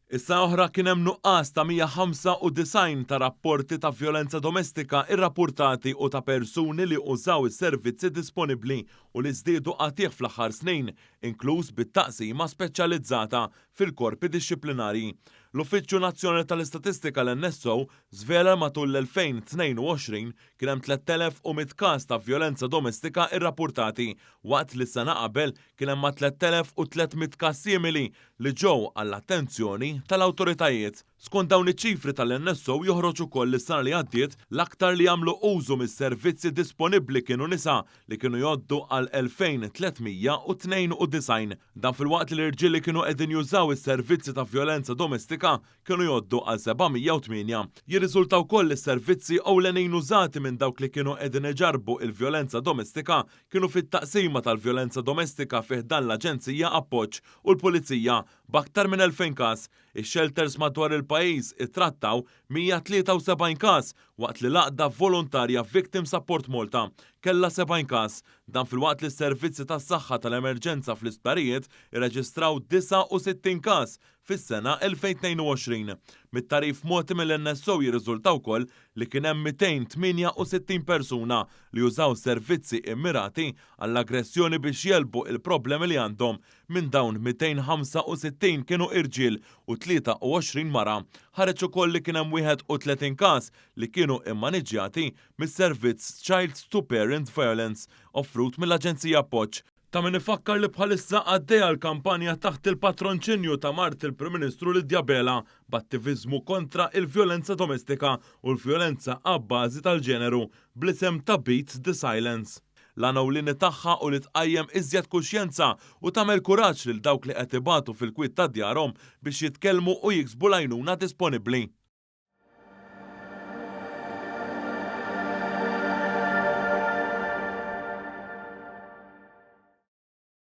Issa oħra kien hemm nuqqas ta' 195 ta' rapporti ta' vjolenza domestika irrappurtati u ta' persuni li użaw is-servizzi disponibbli u li żdiedu qatih fl-aħħar snin, inkluż bit-taqsima speċjalizzata fil-korpi dixxiplinarji. L-Uffiċċju Nazzjonali tal-Istatistika l-NSO żvela matul l-2022 kien hemm 3100 każ ta' vjolenza domestika irrappurtati, waqt li s-sena qabel kien hemm 3300 każ simili li ġew għall-attenzjoni tal-awtoritajiet. Skont dawn iċ-ċifri tal-NSO joħroġ ukoll is-sena li għaddiet l-aktar li jagħmlu użu mis-servizzi disponibbli kienu nisa li kienu jgħoddu għal 2392. Dan fil-waqt li l-irġiel li kienu qegħdin jużaw is-servizzi ta' vjolenza domestika kienu jgħoddu għal 708. Jirriżultaw ukoll is-servizzi ewlenin użati minn dawk li kienu qegħdin iġarbu il-vjolenza domestika kienu fit-taqsima tal-vjolenza domestika fih dan l-Aġenzija Appoġġ u l-Pulizija b'aktar minn 2000 każ. Ix-shelters madwar il-pajjiż ittrattaw 173 każ waqt li l-għaqda volontarja Victim Support Malta kellha 70 każ. Dan fil-waqt li s-servizzi tas-saħħa tal-emerġenza fl-isptarijiet irreġistraw 69 każ fis-sena 2022. Mit-tarif mogħti mill-NSO jirriżultaw ukoll li kien hemm 268 persuna li jużaw servizzi immirati għall-aggressjoni biex jelbu il-problemi li għandhom. Minn dawn 265 kienu irġiel u 23 mara. Ħareġ ukoll li kien hemm 31 każ li kienu immaniġġjati mis-servizz Child to Parent Violence offrut mill-Aġenzija Appoġġ. Ta' min ifakkar li bħalissa għaddejja l-kampanja taħt il-patronċinju ta' Mart il-Prim Ministru Lidja Bela b'attiviżmu kontra il-vjolenza domestika u l-vjolenza għabbażi tal-ġeneru bl-isem ta' Beat the Silence. L-għanawlini tagħha u li tqajjem iżjed kuxjenza u tagħmel kuraġġ lil dawk li qed ibatu fil-kwiet ta' djarhom biex jitkellmu u jiksbu l-għajnuna disponibbli.